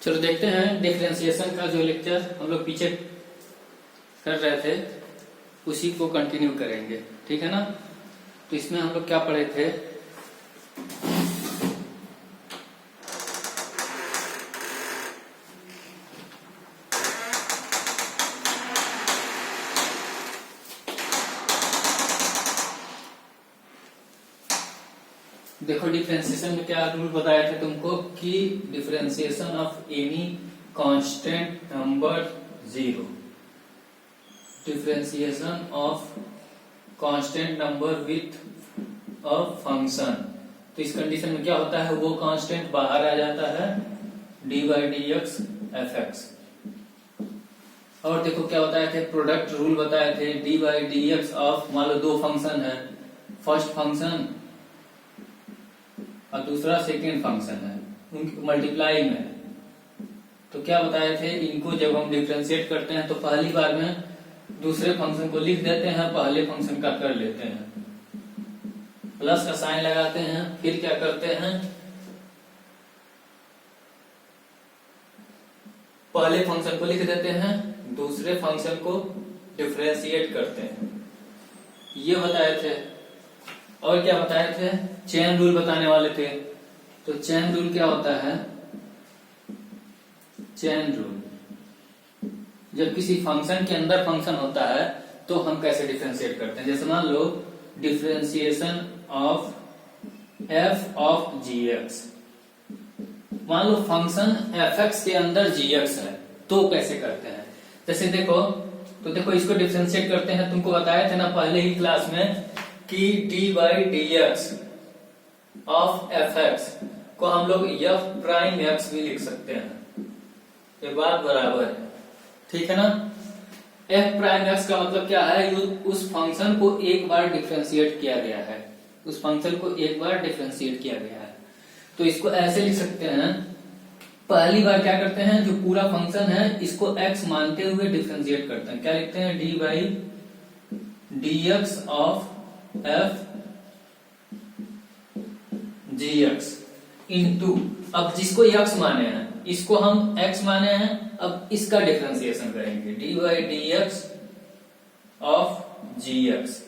चलो देखते हैं डिफरेंशिएशन का जो लेक्चर हम लोग पीछे कर रहे थे उसी को कंटिन्यू करेंगे, ठीक है ना। तो इसमें हम लोग क्या पढ़े थे, देखो डिफरेंशिएशन में क्या रूल बताए थे तुमको कि differentiation of any constant number zero, differentiation of constant number with a function. तो इस कंडीशन में क्या होता है, वो कांस्टेंट बाहर आ जाता है d by d x F x. और देखो क्या बताए थे, प्रोडक्ट रूल बताए थे D by d x of, मान लो दो फंक्शन है, फर्स्ट फंक्शन और दूसरा सेकेंड फंक्शन है, उनकी मल्टीप्लाई में। तो क्या बताए थे, इनको जब हम डिफरेंशिएट करते हैं तो पहली बार में दूसरे फंक्शन को लिख देते हैं, पहले फंक्शन का कर लेते हैं, प्लस का साइन लगाते हैं, फिर क्या करते हैं, पहले फंक्शन को लिख देते हैं, दूसरे फंक्शन को डिफरेंशिएट करते हैं, ये बताए थे। और क्या बताए थे, चेन रूल बताने वाले थे। तो चेन रूल क्या होता है, चेन रूल जब किसी फंक्शन के अंदर फंक्शन होता है तो हम कैसे डिफरेंशिएट करते हैं। जैसे मान लो differentiation of f of g x, मान लो फंक्शन एफ एक्स के अंदर जी एक्स है तो कैसे करते हैं। जैसे देखो, तो देखो इसको डिफरेंशिएट करते हैं, तुमको बताया था ना पहले ही क्लास में कि D by d x of F x को हम लोग एफ प्राइम एक्स भी लिख सकते हैं, ये बात बराबर है, ठीक है ना। एफ प्राइम एक्स का मतलब क्या है, उस फंक्शन को एक बार डिफरेंशिएट किया गया है, उस फंक्शन को एक बार डिफरेंशिएट किया गया है। तो इसको ऐसे लिख सकते हैं, पहली बार क्या करते हैं, जो पूरा फंक्शन है इसको एक्स मानते हुए डिफरेंशिएट करते हैं, क्या लिखते हैं, d by d x of F G x into, अब जिसको एक्स माने हैं इसको हम एक्स माने हैं, अब इसका डिफरेंशिएशन करेंगे d by d x of g x,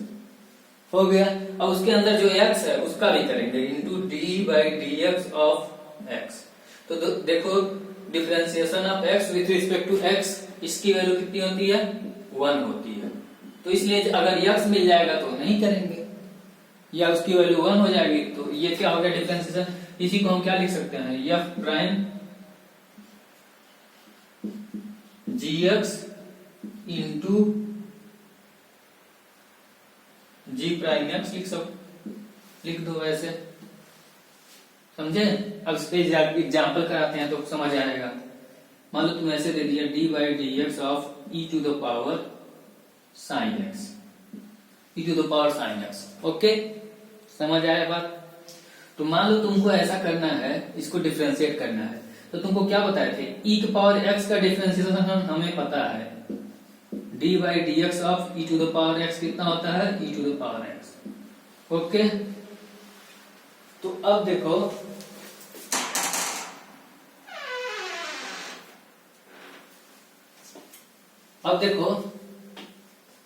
हो गया। अब उसके अंदर जो एक्स है उसका भी करेंगे into d by d x of x. तो देखो differentiation of x with respect to x, इसकी वैल्यू कितनी होती है, 1 होती है। तो इसलिए अगर एक्स मिल जाएगा तो नहीं करेंगे, या उसकी वैल्यू 1 हो जाएगी तो ये क्या हो गया डिफरेंशिएशन। इसी को हम क्या लिख सकते हैं, एफ प्राइम जी एक्स इंटू जी प्राइम एक्स लिख दो वैसे, समझे। अब इस पे एग्जाम्पल कराते हैं तो समझ आएगा। मान लो तुम ऐसे दे दिया d by d x of e to the power sine x, e to the power sine x, okay, समझ आया बात। तो मान लो तुमको ऐसा करना है, इसको डिफरेंशिएट करना है, तो तुमको क्या बताए थे, ई के पावर एक्स का डिफरेंशिएशन हमें पता है, d by d x of e to the power x कितना होता है, e to the power x, okay. तो अब देखो,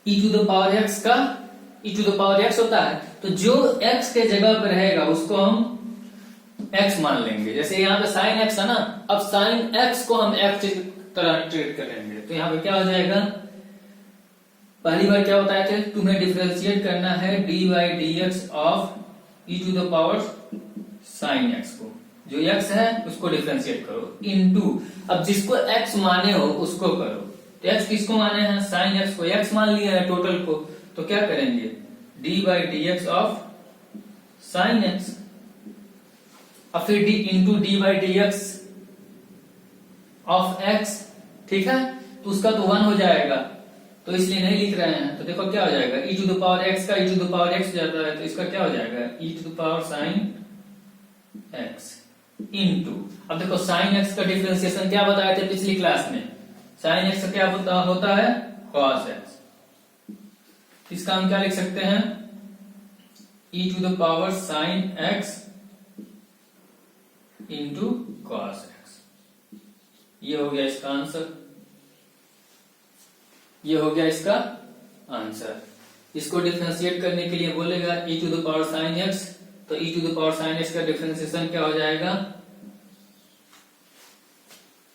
e to the power x का e to the power x होता है, तो जो एक्स के जगह पर रहेगा उसको हम एक्स मान लेंगे। जैसे यहाँ पे साइन एक्स है ना, अब साइन एक्स को हम एक्स की तरह ट्रीट करेंगे, तो यहाँ पे क्या हो जाएगा, पहली बार क्या बताए थे, तुम्हें डिफरेंशिएट करना है d by d x of e to the power sine x को, जो एक्स है उसको डिफरेंशिएट करो इनटू, अब जिसको एक्स माने हो उसको करो। तो एक्स किसको माने हैं, साइन एक्स को एक्स मान लिया है टोटल को, तो क्या करेंगे, d by d x of sine x, और फिर D into d by d x of x, ठीक है। तो उसका तो 1 हो जाएगा, तो इसलिए नहीं लिख रहे हैं। तो देखो क्या हो जाएगा, e to the power x का e to the power x जाता है, तो इसका क्या हो जाएगा, e to the power sine x into, अब देखो साइन एक्स का डिफरेंशिएशन क्या बताए थे पिछली क्लास में, साइन एक्स का क्या होता है, कॉस एक्स। इसका हम क्या लिख सकते हैं, e to the power sine x into cos x, ये हो गया इसका आंसर, ये हो गया इसका आंसर। इसको डिफरेंशिएट करने के लिए बोलेगा e to the power sine x, तो e to the power sine x का डिफरेंशिएशन क्या हो जाएगा,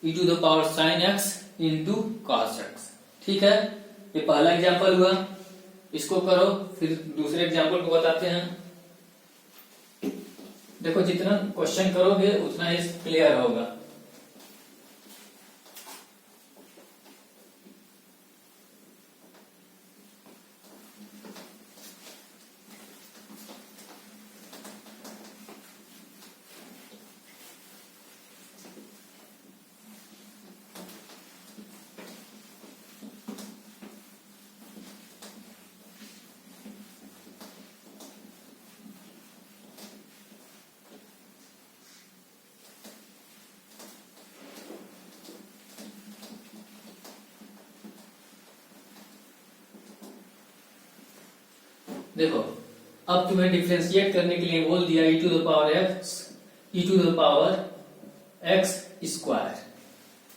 e to the power sine x into cos x. ठीक है, ये पहला एग्जाम्पल हुआ, इसको करो, फिर दूसरे एग्जाम्पल को बताते हैं। देखो जितना क्वेश्चन करोगे उतना ही क्लियर होगा। देखो अब तुम्हें डिफरेंशिएट करने के लिए बोल दिया e to the power x, e to the power x square,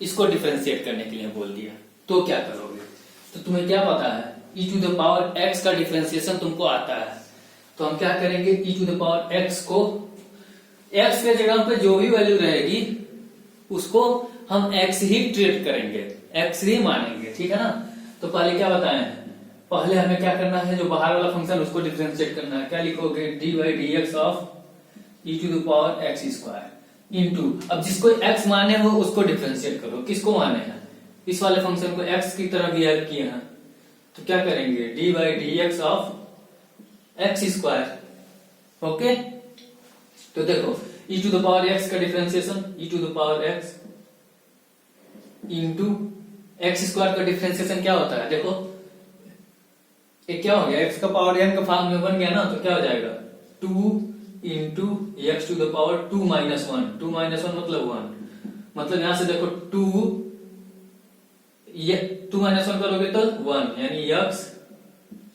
इसको डिफरेंशिएट करने के लिए बोल दिया। तो क्या करोगे, तो तुम्हें क्या पता है, e to the power x का डिफरेंशिएशन तुमको आता है, तो हम क्या करेंगे, e to the power x को एक्स के जगह पे जो भी वैल्यू रहेगी उसको हम एक्स ही ट्रीट करेंगे, एक्स ही मानेंगे। ठीक है ना, तो पहले क्या बताए हैं, पहले हमें क्या करना है, जो बाहर वाला फंक्शन उसको डिफरेंशिएट करना है। क्या लिखोगे, dy dx of e to the power x square into, अब जिसको x माने हो उसको डिफरेंशिएट करो। किसको माने हैं, इस वाले फंक्शन को x की तरह बिहेव किए हैं, तो क्या करेंगे, dy dx of x square. Okay, तो देखो e to the power x का differentiation e to the power x into x square का डिफरेंशिएशन क्या होता है, देखो ये क्या हो गया, x का पावर n का फॉर्म में बन गया ना, तो क्या हो जाएगा 2 into x to the power 2 minus 1, 2 minus 1 मतलब 1, मतलब यहां से देखो 2, ये 2 माइनस 1 करोगे तो 1, यानी x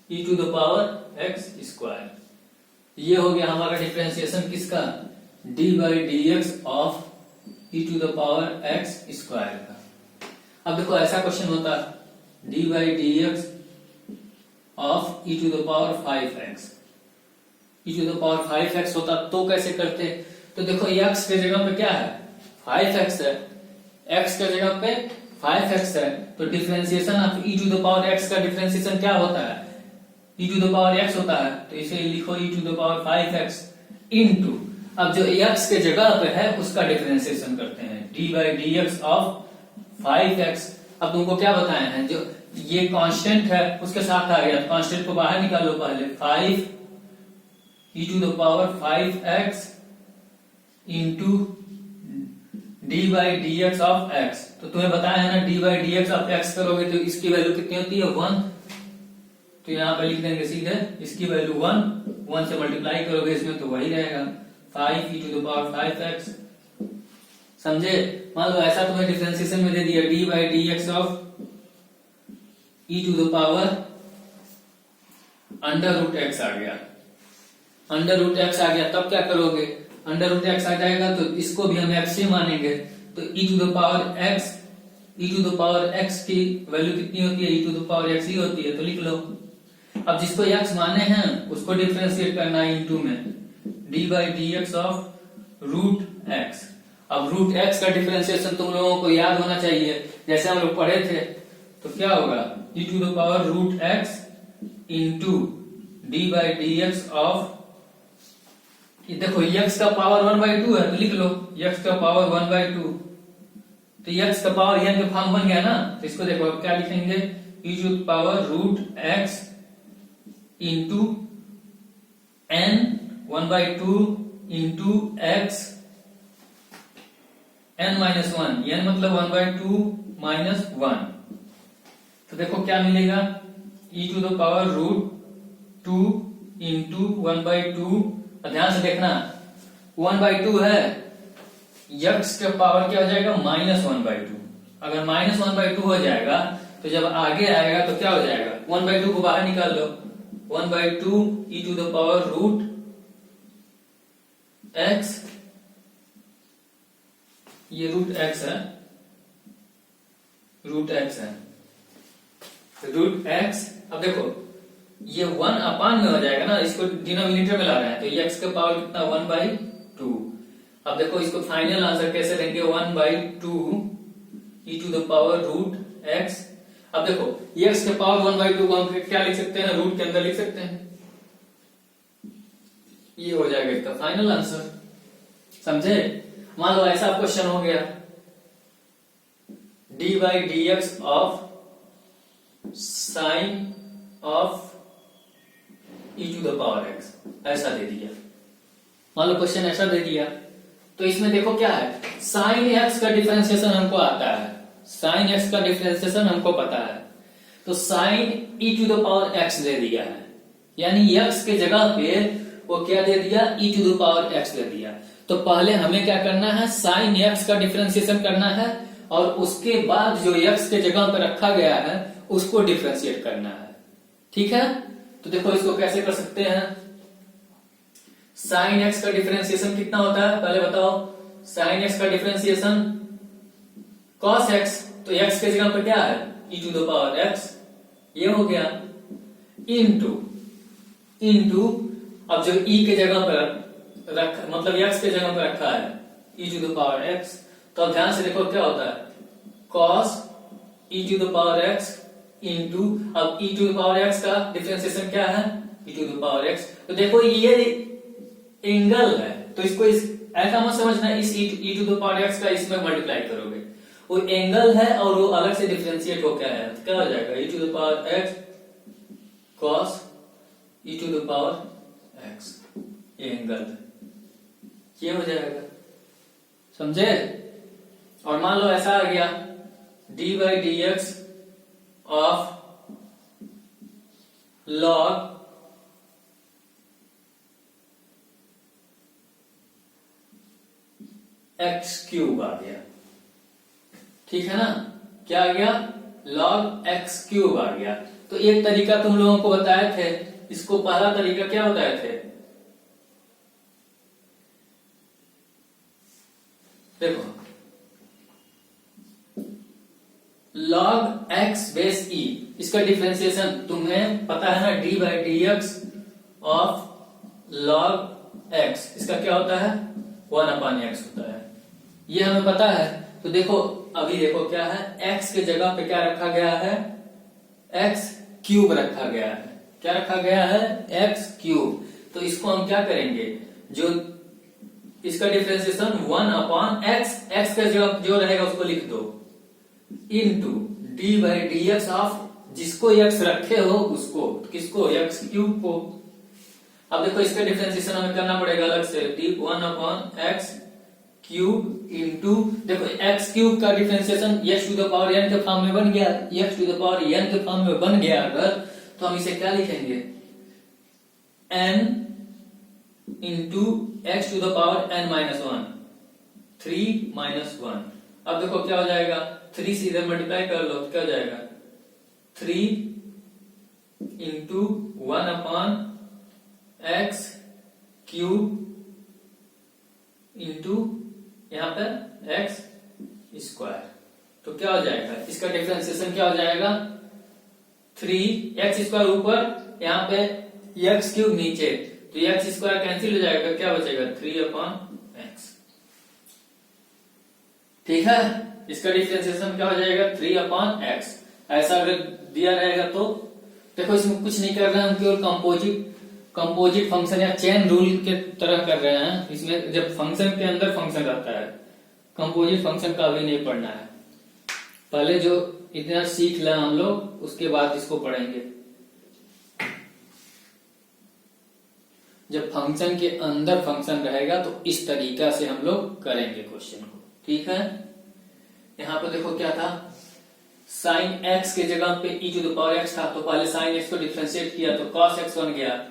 e to the power x square. ये हो गया हमारा डिफरेंशिएशन किसका, dy dx of e to the power x square का। अब देखो ऐसा क्वेश्चन होता dy dx of e to the power 5x, e to the power 5x होता तो कैसे करते, तो देखो x के जगह पे क्या है 5x है, x के जगह पे 5x है, तो differentiation of e to the power x का डिफरेंशिएशन क्या होता है, e to the power x होता है, तो इसे लिखो e to the power 5x into, अब जो x के जगह पे है उसका डिफरेंशिएशन करते हैं, dy dx ऑफ 5x। अब तुमको क्या बताए हैं, जो ये कांस्टेंट है उसके साथ आ गया, कांस्टेंट को बाहर निकालो पहले, 5 e to the power 5x into d by d x of x। तो तुम्हें बताया है ना, d by d x of x करोगे तो इसकी वैल्यू कितनी होती है 1, तो यहाँ पे लिख देंगे सीधे इसकी वैल्यू 1 से मल्टीप्लाई करोगे इसमें तो वही रहेगा 5 e to the power 5x। समझे, मान लो ऐसा तुम्हें डिफरेंशिएशन में दे दिया d by d x of e to the power under root x आ गया, अंडर रूट एक्स आ गया, तब क्या करोगे, अंडर रूट एक्स आ जाएगा तो इसको भी हम एक्स ही मानेंगे, तो e to the power x, e to the power x की वैल्यू कितनी होती है, e to the power x ही होती है, तो लिख लो। अब जिसको x माने हैं उसको डिफरेंशिएट करना है इनटू में, d by d x of root x. अब रूट एक्स का डिफरेंशिएशन तुम लोगों को याद होना चाहिए, जैसे हम लोग पढ़े थे, तो क्या होगा e to the power root x into d by d x of, देखो x का पावर 1/2 है तो लिख लो x का पावर 1/2, तो x का पावर n के फॉर्म बन गया ना, तो इसको देखो अब क्या लिखेंगे e to the power root x into n 1/2 into x n minus 1, n मतलब 1/2 माइनस 1, तो देखो क्या मिलेगा e to the power root 2 into 1/2। ध्यान से देखना 1/2 है, x का पावर क्या हो जाएगा -1/2, अगर -1/2 हो जाएगा तो जब आगे आएगा तो क्या हो जाएगा 1/2 को बाहर निकाल लो, 1/2 e to the power root x, ये रूट x है, रूट एक्स है, रूट एक्स। अब देखो ये 1 अपान में हो जाएगा ना, इसको डिनोमिनेटर में ला रहे हैं तो ये एक्स का पावर कितना 1/2। अब देखो इसको फाइनल आंसर कैसे लेंगे 1/2 e to the power root x. अब देखो ये एक्स के पावर 1/2 को हम क्या लिख सकते हैं, रूट के अंदर लिख सकते हैं, ये हो जाएगा इसका फाइनल आंसर। समझे? मान लो ऐसा क्वेश्चन हो गया dy/dx of sine of e to the power x, ऐसा दे दिया। मान लो क्वेश्चन ऐसा दे दिया तो इसमें देखो क्या है, साइन एक्स का डिफरेंशिएशन हमको आता है, साइन एक्स का डिफरेंशिएशन हमको पता है, तो sine e to the power x दे दिया है, यानी एक्स के जगह पे वो क्या दे दिया, ई टू द पावर एक्स दे दिया। तो पहले हमें क्या करना है, साइन एक्स का डिफरेंशिएशन करना है और उसके बाद जो एक्स के जगह पे रखा गया है उसको डिफरेंशिएट करना है। ठीक है, तो देखो इसको कैसे कर सकते हैं। साइन एक्स का डिफरेंशिएशन कितना होता है पहले बताओ, साइन एक्स का डिफरेंशिएशन कॉस एक्स, तो एक्स के जगह पर क्या है e to the power x, ये हो गया, इनटू अब जो ई के जगह पर मतलब एक्स के जगह पर रखा है e to the power x, तो अब ध्यान से देखो क्या होता है, cos e to the power x into, अब e to the power x का डिफरेंशिएशन क्या है e to the power x. तो देखो ये एंगल है, तो इसको इस ऐसा मत समझना इस ई टू द पावर एक्स का इसमें मल्टीप्लाई करोगे, वो एंगल है और वो अलग से डिफरेंशिएट हो क्या है, तो क्या हो जाएगा e to the power x cos e to the power x, ये एंगल है, ये हो जाएगा। समझे? और मान लो ऐसा आ गया dy/dx of log x cube आ गया। ठीक है ना, क्या आ गया, log एक्स क्यूब आ गया। तो एक तरीका तुम लोगों को बताए थे, इसको पहला तरीका क्या बताए थे, देखो log x बेस e, इसका डिफरेंशिएशन तुम्हें पता है ना, dy/dx ऑफ log x, इसका क्या होता है 1/x होता है, ये हमें पता है। तो देखो अभी देखो क्या है, x के जगह पे क्या रखा गया है, x क्यूब रखा गया है, क्या रखा गया है x क्यूब। तो इसको हम क्या करेंगे, जो इसका डिफरेंशिएशन 1/x, x का जो रहेगा उसको लिख दो, इनटू dy/dx ऑफ जिसको x रखे हो उसको, किसको x क्यूब को। अब देखो इसका डिफरेंशिएशन हमें करना पड़ेगा अलग से, 1/x क्यूब इनटू, देखो x क्यूब का differentiation x to the power n के फॉर्म में बन गया, x to the power n के फॉर्म में बन गया अगर, तो हम इसे क्या लिखेंगे n into x to the power n-1, 3 - 1। अब देखो क्या हो जाएगा, 3 से इधर मल्टीप्लाई कर लो तो क्या हो जाएगा 3 इंटू 1/x क्यूब इंटू यहाँ पर x स्क्वायर। तो क्या हो जाएगा, इसका डिफरेंशिएशन क्या हो जाएगा 3x स्क्वायर ऊपर, यहाँ पे x क्यूब नीचे, तो x स्क्वायर कैंसिल हो जाएगा, क्या बचेगा 3/x। ठीक है, इसका डिफरेंशिएशन क्या हो जाएगा 3/x। ऐसा अगर दिया रहेगा तो देखो इसमें कुछ नहीं कर रहे हैं हम, केवल कंपोजिट फंक्शन या चेन रूल के तरह कर रहे हैं। इसमें जब फंक्शन के अंदर फंक्शन रहता है, कंपोजिट फंक्शन का अभी नहीं पढ़ना है, पहले जो इतना सीख लें हम लोग उसके बाद इसको पढ़ेंगे। जब फंक्शन के अंदर फंक्शन रहेगा तो इस तरीका से हम लोग करेंगे क्वेश्चन को। ठीक है, यहां पर देखो क्या था, साइन x के जगह पे e to the power x था, तो पहले साइन x को डिफरेंशिएट किया तो cos x बन गया।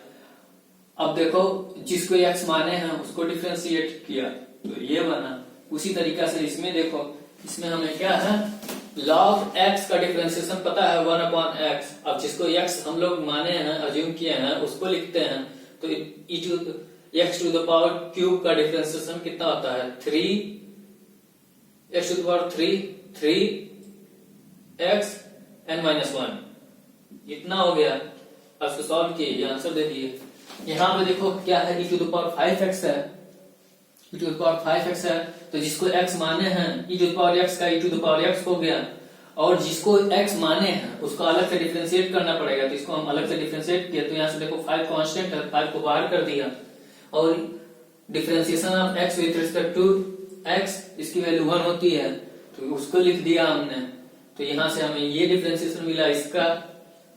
अब देखो जिसको x माने हैं उसको डिफरेंशिएट किया तो ये बना। उसी तरीका से इसमें देखो, इसमें हमें क्या है log x का डिफरेंशिएशन पता है 1/x। अब जिसको x हम लोग माने हैं, अज्यूम किए हैं, उसको लिखते हैं। तो x to the power cube का डिफरेंशिएशन कितना होता है 3 x to the power 3 x n minus one, इतना हो गया। अब इसको सॉल्व किए, ये आंसर दे दिए। यहाँ पे देखो क्या है, e to the power 5x है, e to the power 5x है, तो जिसको x माने हैं e to the power x का e to the power x हो गया, और जिसको x माने हैं उसको अलग से डिफरेंशिएट करना पड़ेगा, तो इसको हम अलग से डिफरेंशिएट किया, तो यहाँ से देखो 5 कांस्टेंट है, 5 को बाहर कर दिया, और differentiation of x with respect to x, इसकी वैल्यू 1 होती है, तो उसको लिख दिया हमने। तो यहाँ से हमें ये डिफरेंशिएशन मिला इसका।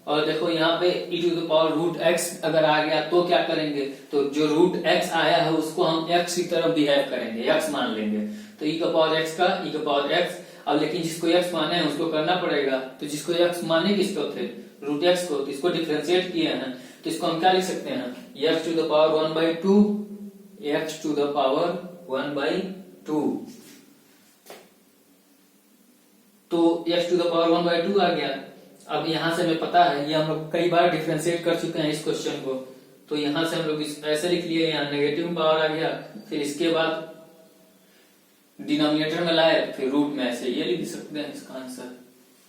और देखो यहाँ पे e to the power root x अगर आ गया तो क्या करेंगे, तो जो रूट x आया है उसको हम x की तरफ बिहेव करेंगे, x मान लेंगे, तो e का पावर x का e का पावर x। अब लेकिन जिसको x माने हैं उसको करना पड़ेगा, तो जिसको x माने किसको थे, रूट x को, तो इसको डिफरेंशिएट किए हैं, तो इसको हम क्या लिख सकते हैं, x to the power 1/2, x to the power 1/2, तो x टू द पावर 1/2 आ गया। अब यहां से हमें पता है, ये हम लोग कई बार डिफरेंशिएट कर चुके हैं इस क्वेश्चन को, तो यहां से हम लोग ऐसे लिख लिए, यहाँ नेगेटिव पावर आ गया, फिर इसके बाद डिनोमिनेटर में लाए, फिर रूट में ऐसे ये लिख सकते हैं इसका आंसर।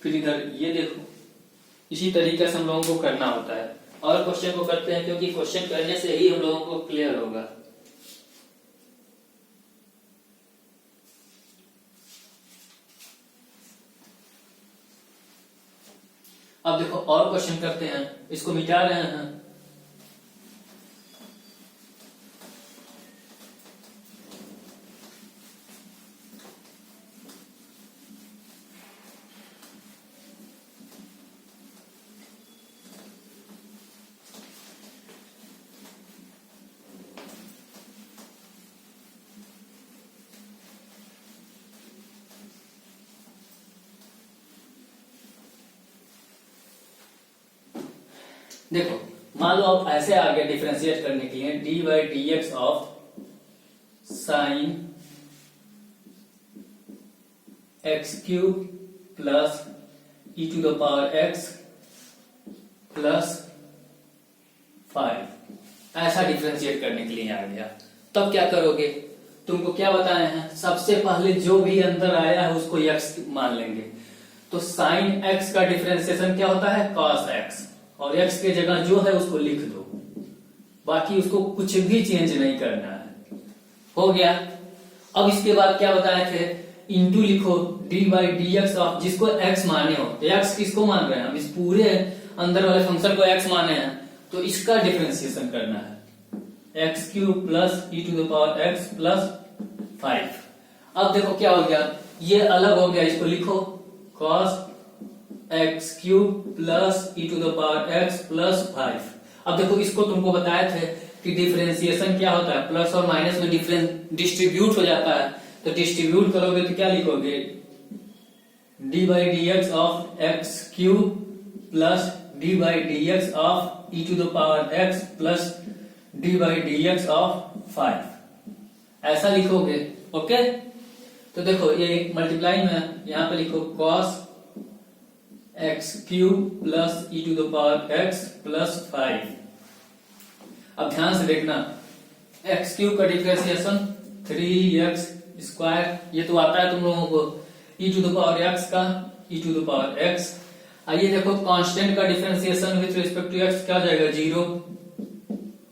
फिर इधर ये देखो, इसी तरीके से हम लोगों को करना होता है। और क्वेश्चन को करते हैं, क्योंकि क्वेश्चन करने से ही हम लोगों को क्लियर होगा। अब देखो और क्वेश्चन करते हैं, इसको मिटा रहे हैं। देखो मान लो आप ऐसे आ गए डिफरेंशिएट करने के लिए, d by d x of sine x cube plus e to the power x plus 5, ऐसा डिफरेंशिएट करने के लिए आ गया। तब क्या करोगे, तुमको क्या बताए हैं, सबसे पहले जो भी अंदर आया है उसको एक्स मान लेंगे। तो साइन एक्स का डिफरेंशिएशन क्या होता है, कॉस एक्स, और x के जगह जो है उसको लिख दो, बाकी उसको कुछ भी चेंज नहीं करना है। हो गया। अब इसके बाद क्या बताए थे, इंटू लिखो D by d x of, जिसको x माने हो, तो x किसको मान रहे हैं हम, इस पूरे अंदर वाले फंक्शन को x माने हैं, तो इसका डिफरेंशिएशन करना है, x cube plus e to the power x plus 5। अब देखो क्या हो गया, ये अलग हो गया, इसको लिखो cos x cube plus e to the power x plus 5। अब देखो इसको तुमको बताए थे कि डिफरेंशिएशन क्या होता है, प्लस और माइनस में डिस्ट्रीब्यूट हो जाता है, तो डिस्ट्रीब्यूट करोगे तो क्या लिखोगे, d by d x of x cube plus d by d x of e to the power x plus d by d x of 5, ऐसा लिखोगे। ओके, तो देखो ये मल्टीप्लाई में यहाँ पे लिखो cos x cube plus e to the power x plus 5। अब ध्यान से देखना, एक्स क्यूब का डिफरेंशिएशन 3x स्क्वायर, ये तो आता है तुम लोगों को, e to the power x का e to the power x. आइए देखो कांस्टेंट का differentiation with respect to x क्या हो जाएगा, 0,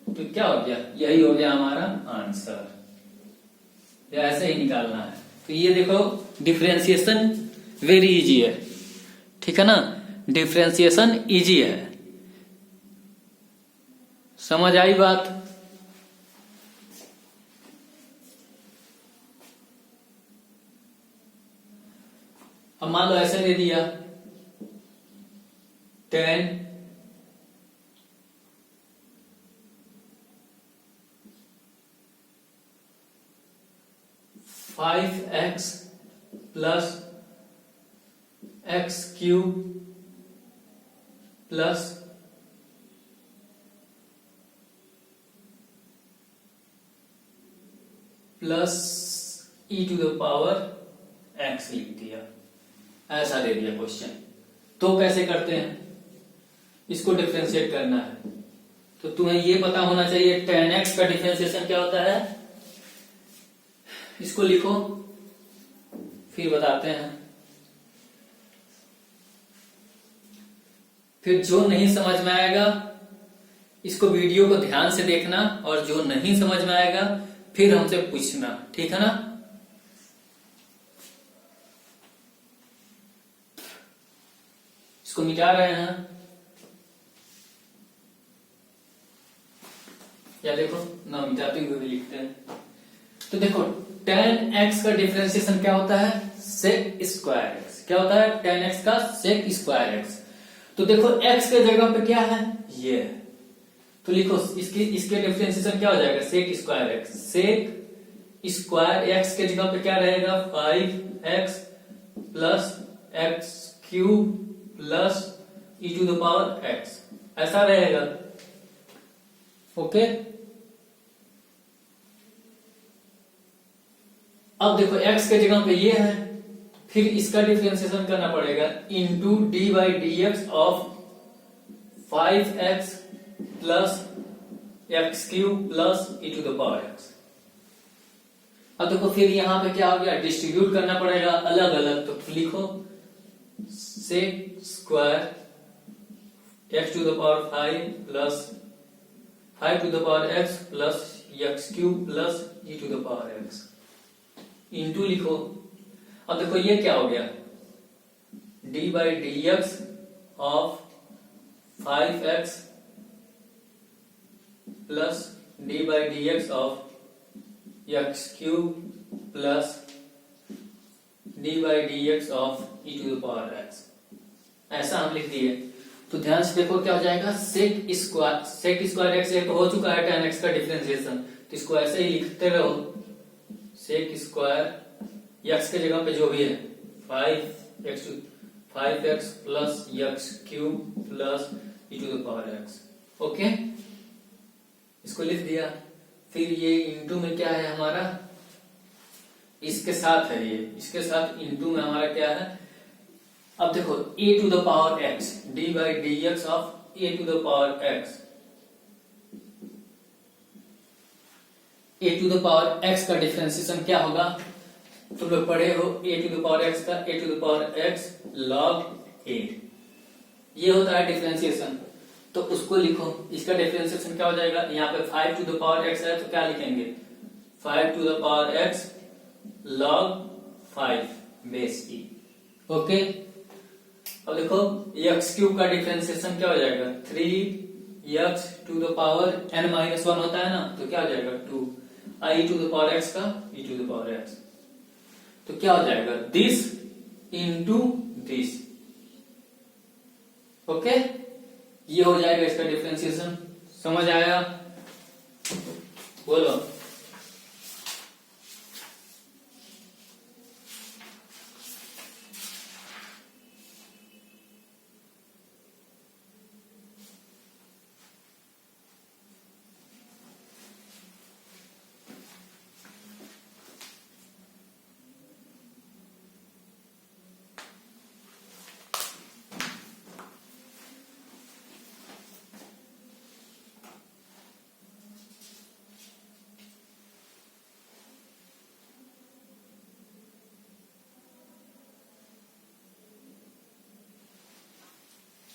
तो क्या हो गया, यही हो गया हमारा आंसर। ऐसे ही निकालना है। तो ये देखो डिफरेंशिएशन वेरी इजी है, ठीक है ना, डिफरेंशिएशन इजी है, समझ आई बात। अब मान लो ऐसे दे दिया 10 5x plus x cube plus e to the power x लिख दिया, ऐसा दे दिया क्वेश्चन। तो कैसे करते हैं, इसको डिफरेंशिएट करना है, तो तुम्हें ये पता होना चाहिए 10x का डिफरेंशिएशन क्या होता है, इसको लिखो फिर बताते हैं। फिर जो नहीं समझ में आएगा इसको वीडियो को ध्यान से देखना, और जो नहीं समझ में आएगा फिर हमसे पूछना, ठीक है ना। इसको मिटा रहे हैं या देखो ना, मिटाते हुए भी लिखते हैं। तो देखो tan x का डिफरेंशिएशन क्या होता है, sec स्क्वायर x। क्या होता है, tan x का sec स्क्वायर x। तो देखो x के जगह पे क्या है, ये है, तो लिखो इसके डिफरेंशिएशन क्या हो जाएगा, sec square x। sec square x के जगह पे क्या रहेगा, 5x plus x cube plus e to the power x, ऐसा रहेगा। ओके, अब देखो x के जगह पे ये है, फिर इसका डिफरेंशिएशन करना पड़ेगा into d by d x of 5x plus x cube plus e to the power x। अब देखो फिर यहां पे क्या हो गया, डिस्ट्रीब्यूट करना पड़ेगा अलग अलग, तो लिखो sec square x to the power 5 plus 5 to the power x plus x cube plus e to the power x into लिखो। अब देखो ये क्या हो गया, d by d x of 5x plus d by d x of x cube plus d by d x of e to the power x, ऐसा हम लिख दिए। तो ध्यान से देखो क्या हो जाएगा, सेक स्क्वायर एक्स एक हो चुका है tan x का डिफरेंशिएशन, तो इसको ऐसे ही लिखते रहो, सेक स्क्वायर एक्स के जगह पे जो भी है 5x plus x cube plus e to the power x। Okay, इसको लिख दिया। फिर ये इंटू में क्या है हमारा, इसके साथ है, ये इसके साथ इंटू में हमारा क्या है, अब देखो a to the power x, d by d x of a to the power x, a to the power x का डिफरेंशिएशन क्या होगा, तुम लोग पढ़े हो a to the power x का a to the power x log a, ये होता है डिफरेंशिएशन। तो उसको लिखो, इसका डिफरेंशिएशन क्या हो जाएगा, यहाँ पे 5 टू द पावर x है तो क्या लिखेंगे, 5 to the power x log 5 base e। Okay, अब देखो x क्यूब का डिफरेंशिएशन क्या हो जाएगा, 3x to the power n minus 1 होता है ना, तो क्या हो जाएगा 2 i to the power x का e to the power x, तो क्या हो जाएगा दिस इंटू दिस। ओके, ये हो जाएगा इसका डिफरेंशिएशन। समझ आया, बोलो।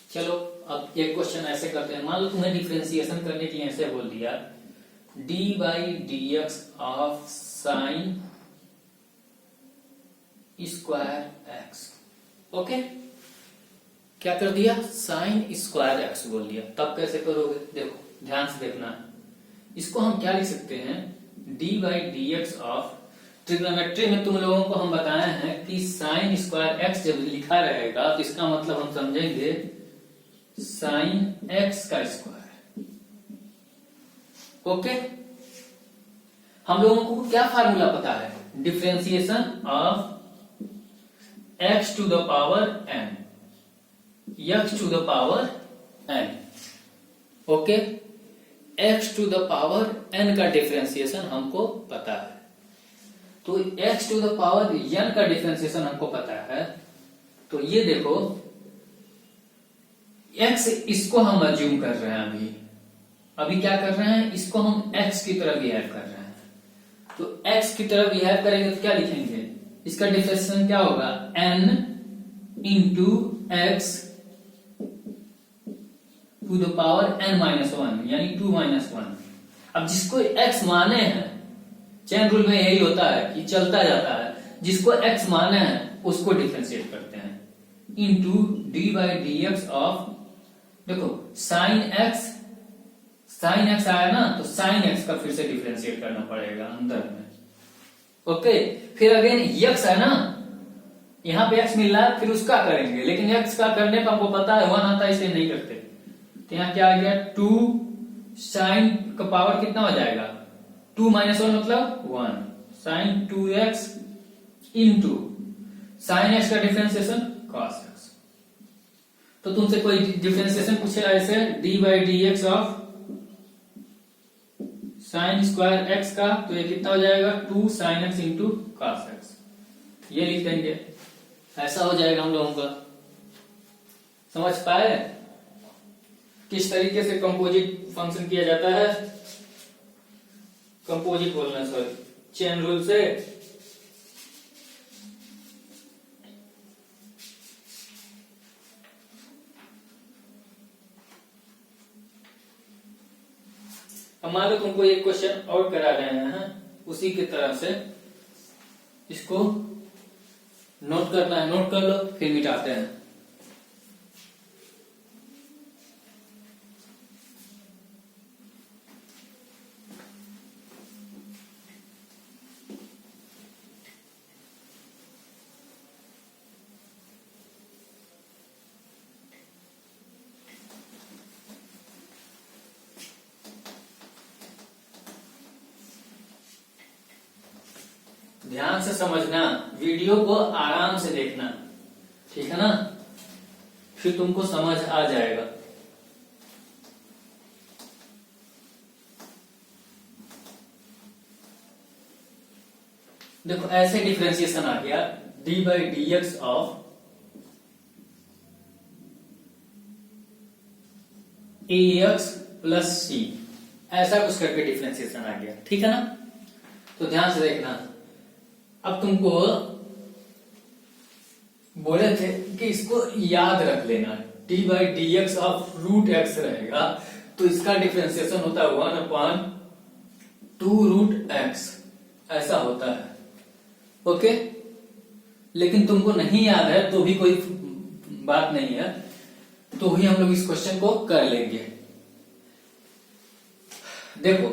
चलो अब एक क्वेश्चन ऐसे करते हैं, मान लो तुम्हें डिफरेंशिएशन करने के लिए ऐसे बोल दिया d by d x of sine square x. Okay, क्या कर दिया, साइन स्क्वायर एक्स बोल दिया। तब कैसे करोगे, देखो ध्यान से देखना, इसको हम क्या लिख सकते हैं, d by d x of, trigonometry में तुम लोगों को हम बताए हैं कि साइन स्क्वायर एक्स जब लिखा रहेगा तो इसका मतलब हम समझेंगे साइन एक्स का स्क्वायर। ओके, हम लोगों को क्या फार्मूला पता है, differentiation of x to the power n, x to the power n. Okay, x to the power n का डिफरेंशिएशन हमको पता है, तो x to the power n का डिफरेंशिएशन हमको पता है। तो ये देखो x, इसको हम अज्यूम कर रहे हैं, अभी क्या कर रहे हैं, इसको हम x की तरह बिहेव कर रहे हैं। तो x की तरह बिहेव करेंगे तो क्या लिखेंगे, इसका डिफरेंशिएशन क्या होगा, n into x to the power n minus one यानी 2 माइनस वन। अब जिसको x माने हैं, चेन रूल में यही होता है कि चलता जाता है, जिसको x माने हैं उसको डिफरेंशिएट करते हैं into D by d x of, देखो साइन एक्स आया ना, तो साइन एक्स का फिर से डिफरेंशिएट करना पड़ेगा अंदर में। ओके, फिर अगेन यक्स है ना, यहां पे एक्स मिल रहा है, फिर उसका करेंगे, लेकिन एक्स का करने पर हमको पता है 1 आता है, इसलिए नहीं करते। तो यहाँ क्या आ गया, 2 साइन का पावर कितना हो जाएगा, 2 माइनस वन मतलब 1 sine 2x into sine x का डिफरेंशिएशन कॉस एक्स। तो तुमसे कोई डिफरेंशिएशन पूछे ऐसे d by d x of sine square x का, तो ये कितना हो जाएगा 2 sine x into cos x, ये लिख देंगे, ऐसा हो जाएगा हम लोगों का। समझ पाए किस तरीके से कंपोजिट फंक्शन किया जाता है, कंपोजिट बोलना सॉरी, चेन रूल से। अब मान लो तुमको एक क्वेश्चन और करा रहे हैं, उसी की तरह से इसको नोट करना है, नोट कर लो, फिर मिटाते हैं। ध्यान से समझना, वीडियो को आराम से देखना, ठीक है ना, फिर तुमको समझ आ जाएगा। देखो ऐसे डिफरेंशिएशन आ गया d by d x of a x plus c, ऐसा कुछ करके डिफरेंशिएशन आ गया, ठीक है ना। तो ध्यान से देखना, अब तुमको बोले थे कि इसको याद रख लेना, d by d x of root x रहेगा, तो इसका डिफरेंशिएशन होता है 1/2 रूट एक्स, ऐसा होता है। ओके, लेकिन तुमको नहीं याद है तो भी कोई बात नहीं है, तो ही हम लोग इस क्वेश्चन को कर लेंगे। देखो,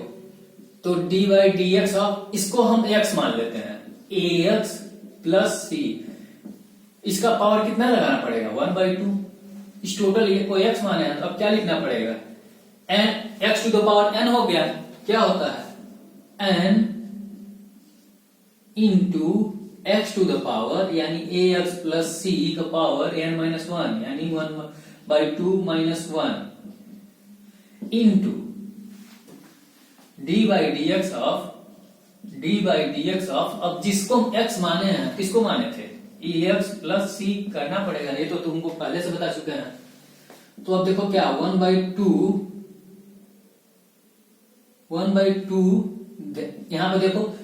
तो D by d x of, इसको हम एक्स मान लेते हैं, ए एक्स प्लस सी, इसका पावर कितना लगाना पड़ेगा 1/2, इस टोटल ये को एक्स माने हैं, तो अब क्या लिखना पड़ेगा, n x to the power n हो गया, क्या होता है n into x to the power यानी ए एक्स प्लस सी का पावर एन माइनस वन यानी 1/2 minus one into d by d x of अब जिसको हम x माने हैं, किसको माने थे ए एक्स प्लस सी, करना पड़ेगा, ये तो तुमको पहले से बता चुके हैं। तो अब देखो क्या 1/2 यहां पे देखो,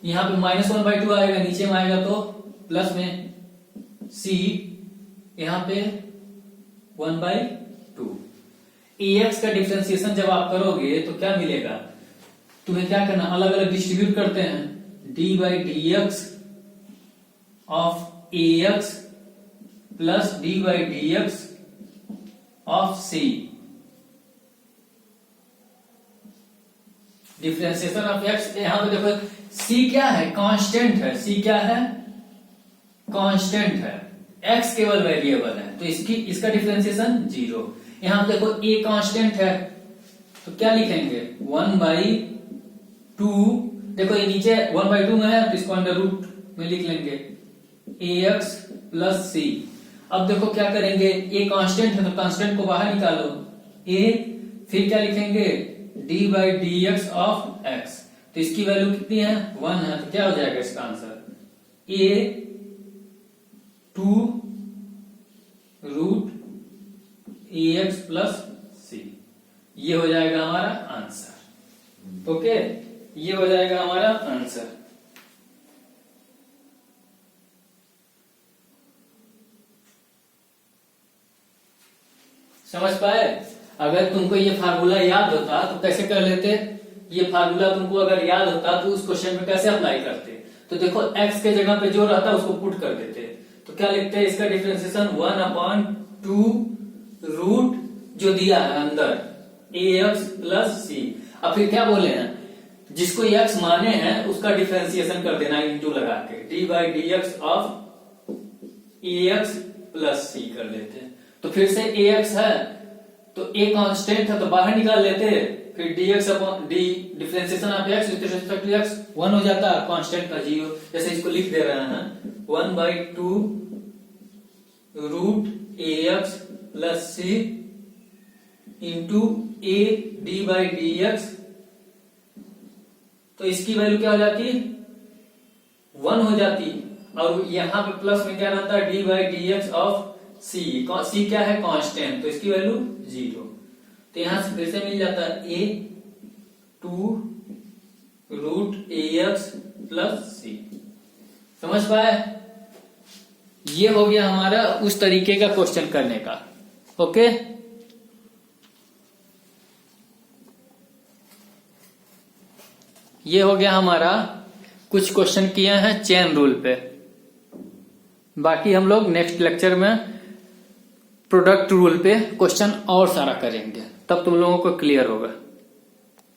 यहां पे -1/2 आएगा, नीचे में आएगा तो प्लस में सी, यहां पे 1/2। एक्स का डिफरेंशिएशन जब आप करोगे तो क्या मिलेगा, तुम्हें क्या करना, अलग अलग डिस्ट्रीब्यूट करते हैं, d by d x of a x plus d by d x of c, differentiation of x. यहां पे देखो सी क्या है, कांस्टेंट है, सी क्या है, कांस्टेंट है, एक्स केवल वेरिएबल है, तो इसका डिफरेंशिएशन 0। यहां पे देखो ए कांस्टेंट है, तो क्या लिखेंगे 1/2, देखो ये नीचे 1/2 में है, तो इसको अंडर रूट में लिख लेंगे ए एक्स प्लस सी। अब देखो क्या करेंगे, ए कांस्टेंट है तो कांस्टेंट को बाहर निकालो, ए फिर क्या लिखेंगे D by d x of x, तो इसकी वैल्यू कितनी है 1 है, तो क्या हो जाएगा इसका answer a 2 root a x plus c, ये हो जाएगा हमारा आंसर। ओके, ये हो जाएगा हमारा आंसर। समझ पाए। अगर तुमको ये फार्मूला याद होता तो कैसे कर लेते, ये फार्मूला तुमको अगर याद होता तो उस क्वेश्चन में कैसे अप्लाई करते, तो देखो x के जगह पे जो रहता उसको पुट कर देते। तो क्या लिखते हैं इसका डिफरेंशिएशन 1/2 रूट जो दिया है अंदर ax प्लस सी। अब फिर क्या बोले हैं, जिसको x माने हैं उसका डिफरेंशिएशन कर देना इंटू लगा के, d/dx ऑफ ax प्लस सी कर लेते हैं। तो फिर से ax है तो a कांस्टेंट है तो बाहर निकाल लेते, फिर dx upon d differentiation of x with respect to x 1 हो जाता, कांस्टेंट का 0, जैसे इसको लिख दे रहे हैं 1/2 root ax plus c into a d/dx। तो इसकी वैल्यू क्या हो जाती, 1 हो जाती, और यहां पे प्लस में क्या रहता है d/dx ऑफ c, c क्या है कांस्टेंट, तो इसकी वैल्यू 0। तो यहां से फिर से मिल जाता है a 2 root ax plus c। समझ पाए, ये हो गया हमारा उस तरीके का क्वेश्चन करने का। ओके, ये हो गया हमारा कुछ क्वेश्चन किए हैं चेन रूल पे। बाकी हम लोग नेक्स्ट लेक्चर में प्रोडक्ट रूल पे क्वेश्चन और सारा करेंगे, तब तुम लोगों को क्लियर होगा।